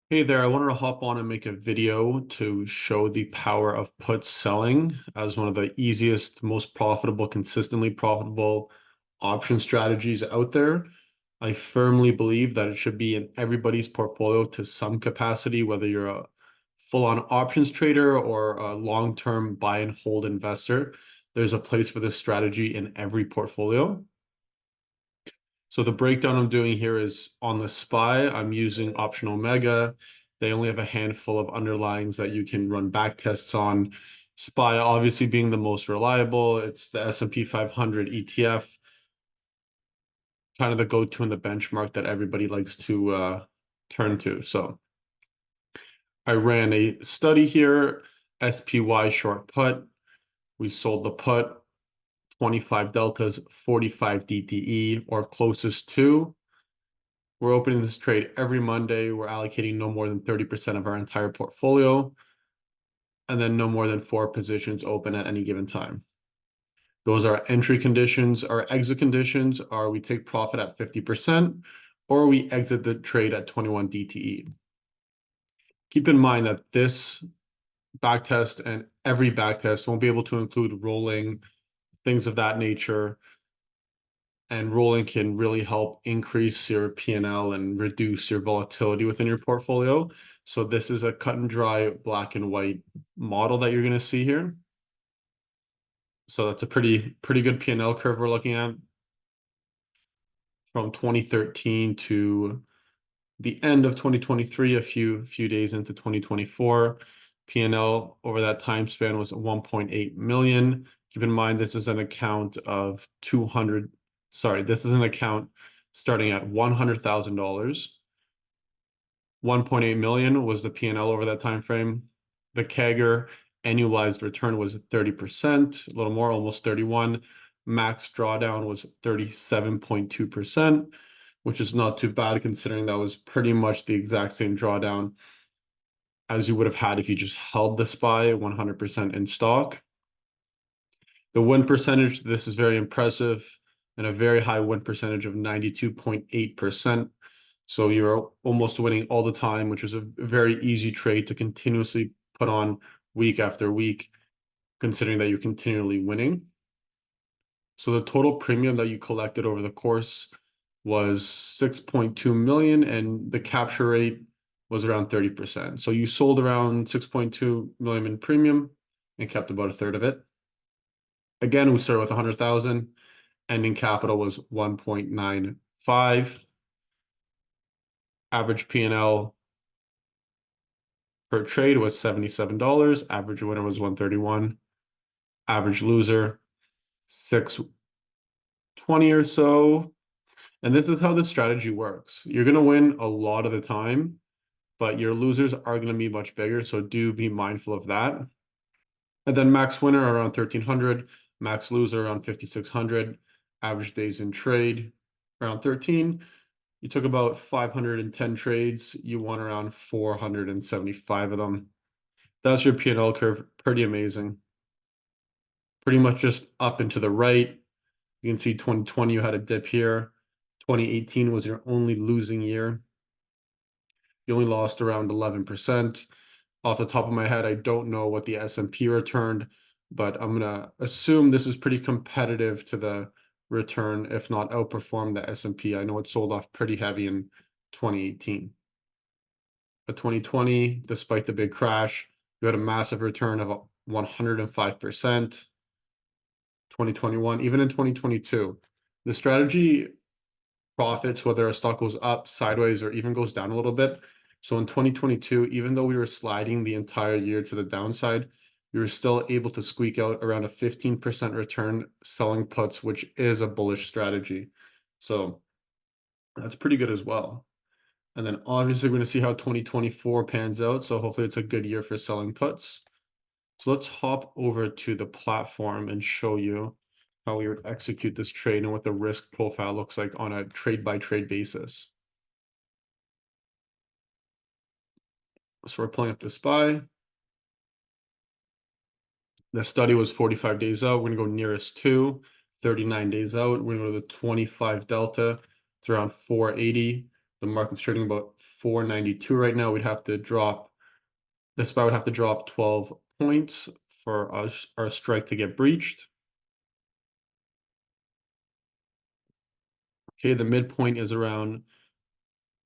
Hey there, I wanted to hop on and make a video to show the power of put selling as one of the easiest, most profitable, consistently profitable option strategies out there. I firmly believe that it should be in everybody's portfolio to some capacity, whether you're a full-on options trader or a long-term buy and hold investor. There's a place for this strategy in every portfolio. So the breakdown I'm doing here is on the SPY. I'm using option Omega. They only have a handful of underlyings that you can run back tests on. SPY obviously being the most reliable. It's the S&P 500 ETF, kind of the go-to and the benchmark that everybody likes to turn to. So I ran a study here, SPY short put. We sold the put, 25 deltas, 45 DTE, or closest to. We're opening this trade every Monday. We're allocating no more than 30% of our entire portfolio, and then no more than 4 positions open at any given time. Those are entry conditions. Our exit conditions are we take profit at 50% or we exit the trade at 21 DTE. Keep in mind that this backtest and every backtest won't be able to include rolling, things of that nature. And rolling can really help increase your P&L and reduce your volatility within your portfolio. So this is a cut and dry black and white model that you're going to see here. So that's a pretty good P&L curve we're looking at from 2013 to the end of 2023, a few days into 2024. P&L over that time span was 1.8 million. Keep in mind this is an account of 200, sorry, this is an account starting at $100,000. 1.8 million was the P&L over that time frame. The CAGR annualized return was 30%, a little more, almost 31. Max drawdown was 37.2%, which is not too bad considering that was pretty much the exact same drawdown as you would have had if you just held the SPY 100% in stock. The win percentage, this is very impressive, and a very high win percentage of 92.8%. So you're almost winning all the time, which is a very easy trade to continuously put on week after week, considering that you're continually winning. So the total premium that you collected over the course was 6.2 million, and the capture rate was around 30%. So you sold around 6.2 million in premium and kept about a third of it. Again, we started with 100,000. Ending capital was 1.95. Average P&L per trade was $77. Average winner was 131. Average loser, 620 or so. And this is how the strategy works. You're going to win a lot of the time, but your losers are going to be much bigger. So do be mindful of that. And then max winner around 1,300, max loser around 5,600, average days in trade around 13. You took about 510 trades. You won around 475 of them. That's your P&L curve. Pretty amazing. Pretty much just up and to the right. You can see 2020, you had a dip here. 2018 was your only losing year. You only lost around 11%. Off the top of my head, I don't know what the S&P returned, but I'm gonna assume this is pretty competitive to the return, if not outperform the S&P. I know it sold off pretty heavy in 2018. But 2020, despite the big crash, you had a massive return of 105%. 2021, even in 2022, the strategy profits whether a stock goes up, sideways, or even goes down a little bit. So in 2022, even though we were sliding the entire year to the downside, we were still able to squeak out around a 15% return selling puts, which is a bullish strategy. So that's pretty good as well. And then obviously we're going to see how 2024 pans out. So hopefully it's a good year for selling puts. So let's hop over to the platform and show you how we would execute this trade and what the risk profile looks like on a trade by trade basis. So we're pulling up the SPY. The study was 45 days out. We're going to go nearest to 39 days out. We're going to go to the 25 delta. It's around 480. The market's trading about 492 right now. We'd have to drop, the SPY would have to drop 12 points for us, our strike to get breached. Okay, the midpoint is around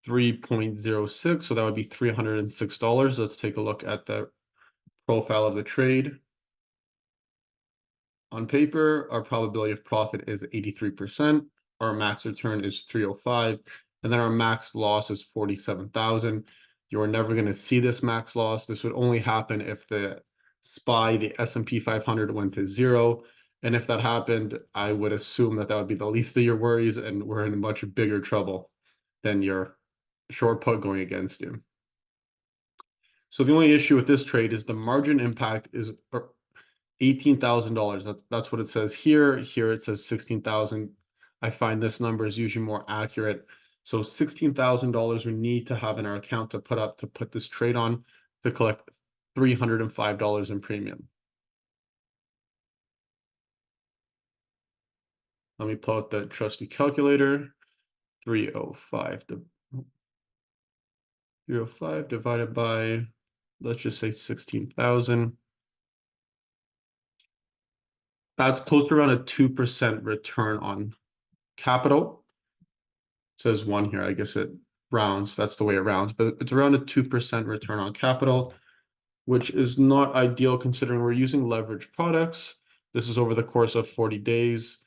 3.06, so that would be $306. Let's take a look at the profile of the trade. On paper, our probability of profit is 83%. Our max return is 305, and then our max loss is 47,000. You're never going to see this max loss. This would only happen if the SPY, the S&P 500 went to zero. And if that happened, I would assume that that would be the least of your worries, and we're in much bigger trouble than your short put going against you. So the only issue with this trade is the margin impact is $18,000. That's what it says here. Here it says 16,000. I find this number is usually more accurate. So $16,000 we need to have in our account to put this trade on to collect $305 in premium. Let me pull out the trusty calculator. 305 divided by, let's just say 16,000. That's close to around a 2% return on capital. It says 1 here. I guess it rounds. That's the way it rounds, but it's around a 2% return on capital, which is not ideal considering we're using leverage products. This is over the course of 40 days.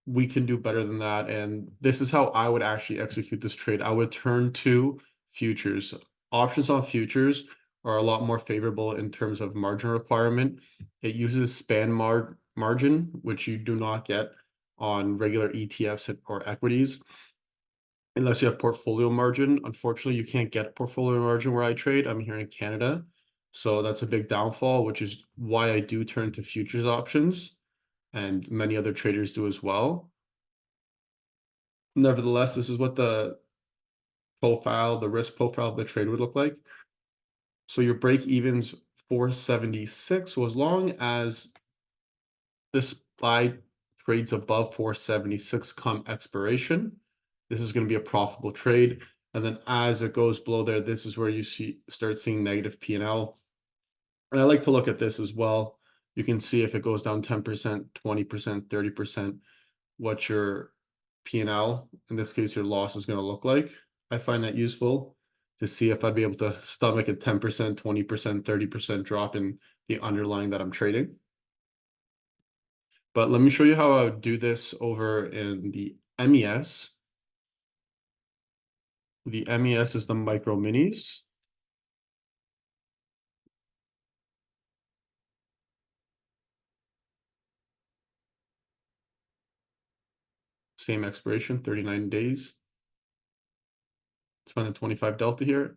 We can do better than that. And this is how I would actually execute this trade. I would turn to futures. Options on futures are a lot more favorable in terms of margin requirement. It uses span margin, which you do not get on regular ETFs or equities unless you have portfolio margin. Unfortunately, you can't get portfolio margin where I trade. I'm here in Canada. So that's a big downfall, which is why I do turn to futures options, and many other traders do as well. Nevertheless, this is what the risk profile of the trade would look like. So your break even's 476. So as long as this SPY trades above 476 come expiration, this is going to be a profitable trade. And then as it goes below there, this is where you start seeing negative P&L. And I like to look at this as well. You can see if it goes down 10%, 20%, 30%, what your P&L, in this case, your loss is going to look like. I find that useful to see if I'd be able to stomach a 10%, 20%, 30% drop in the underlying that I'm trading. But let me show you how I would do this over in the MES. The MES is the micro minis. Same expiration, 39 days. It's fun 25 delta here,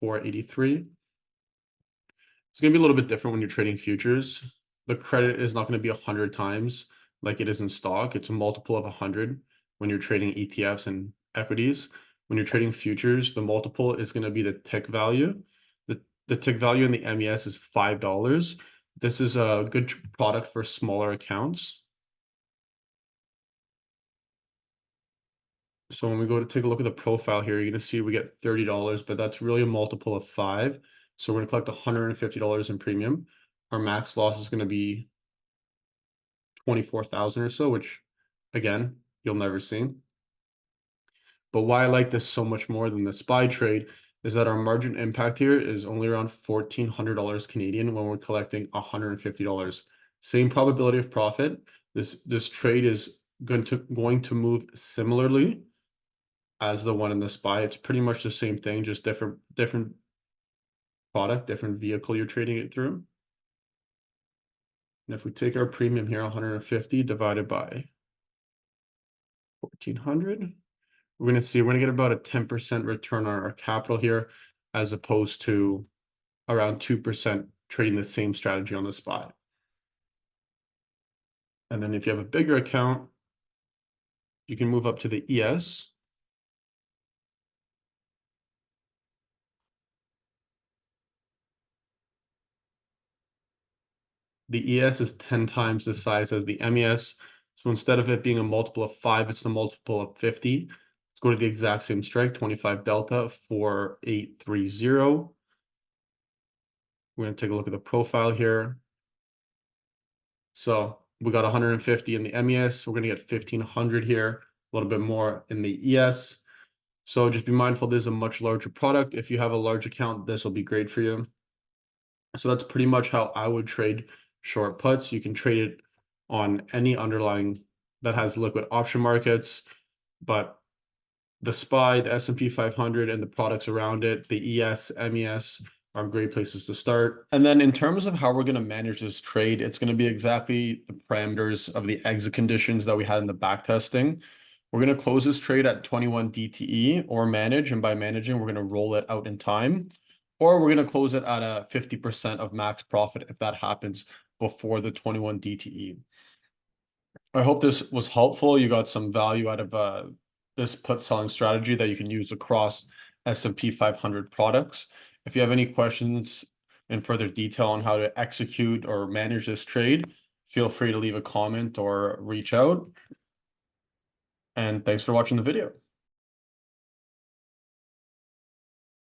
483. It's going to be a little bit different when you're trading futures. The credit is not going to be 100 times like it is in stock. It's a multiple of 100 when you're trading ETFs and equities. When you're trading futures, the multiple is going to be the tick value. The tick value in the MES is $5. This is a good product for smaller accounts. So when we go to take a look at the profile here, you're going to see we get $30, but that's really a multiple of 5. So we're going to collect $150 in premium. Our max loss is going to be 24,000 or so, which again, you'll never see. But why I like this so much more than the SPY trade is that our margin impact here is only around $1,400 Canadian when we're collecting $150. Same probability of profit. This trade is going to move similarly as the one in the SPY. It's pretty much the same thing, just different product, different vehicle you're trading it through. And if we take our premium here, 150 divided by 1,400, we're going to see we're going to get about a 10% return on our capital here, as opposed to around 2% trading the same strategy on the SPY. And then if you have a bigger account, you can move up to the ES. The ES is 10 times the size as the MES. So instead of it being a multiple of 5, it's the multiple of 50. It's go to the exact same strike, 25 delta, 4830. We're going to take a look at the profile here. So we got 150 in the MES. We're going to get 1500 here, a little bit more in the ES. So just be mindful, this is a much larger product. If you have a large account, this will be great for you. So that's pretty much how I would trade short puts. You can trade it on any underlying that has liquid option markets, but the SPY, the S&P 500, and the products around it, the ES, MES, are great places to start. And then in terms of how we're going to manage this trade, it's going to be exactly the parameters of the exit conditions that we had in the back testing. We're going to close this trade at 21 DTE or manage, and by managing, we're going to roll it out in time, or we're going to close it at a 50% of max profit if that happens before the 21 DTE. I hope this was helpful. You got some value out of this put selling strategy that you can use across S&P 500 products. If you have any questions in further detail on how to execute or manage this trade, feel free to leave a comment or reach out. And thanks for watching the video.